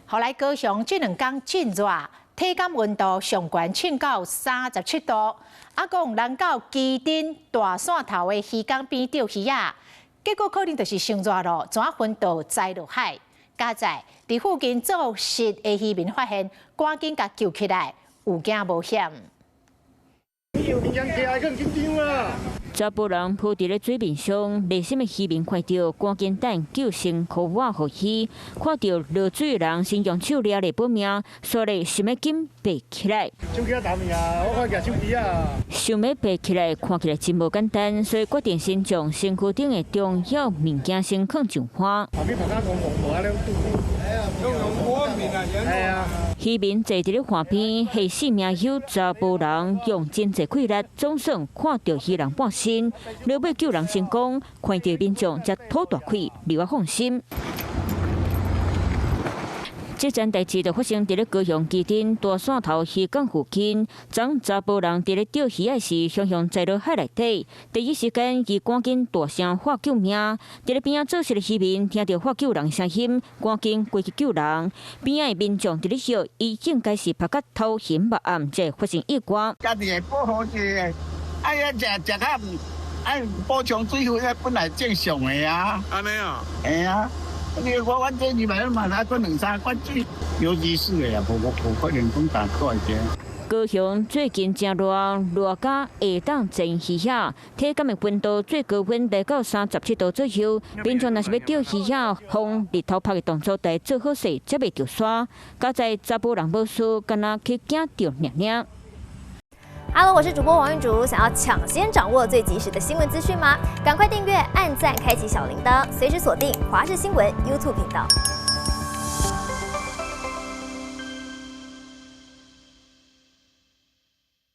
后来高雄这2天真热，体感温度上悬升到37度。阿公人到基丁大线头的鱼港边钓鱼啊，结果可能就是伤热咯，怎昏倒栽落海。加在伫附近做实的渔民发现，赶紧甲救起来，有惊无险。查甫人扑伫咧水面上，热心的渔民看到，赶紧等救生裤袜护鱼。看到落水的人先用手抓来保命，所以想要紧爬起来。手机啊，打面啊，我看举手机啊。想要爬起来，看起来真无简单，所以决定先将身躯顶的重要物件先放上岸。渔民坐伫咧岸边，下死命游，查甫人用真济气力，总算看到渔人半身。落尾救人成功，看到民众才吐大气，留我放心。这件代志就发生伫咧高雄基丁大线头渔港附近，当查甫人伫咧钓鱼的时，向栽落海内底。第一时间，伊赶紧大声喊救命。伫咧边仔做事的渔民听到喊救人声音，赶紧过去救人。边仔的民众伫咧笑，伊应该是拍到头晕目暗，才发生意外。家己的保护者，哎呀，食较，哎，补充水分，本来正常的啊。安尼啊？哎呀。我这200万还过2-3罐水，尤其是的啊，无可能讲大块些。高雄最近真热，热到下当真鱼啊！体感的温度最高温来到37度左右。平常若是要钓鱼啊，风日头晒的动作得做好势，才袂着沙。加在查甫人无事，干那去惊钓娘。Hello， 我是主播王韵竹。想要抢先掌握最及时的新闻资讯吗？赶快订阅、按赞、开启小铃铛，随时锁定华视新闻 YouTube 频道。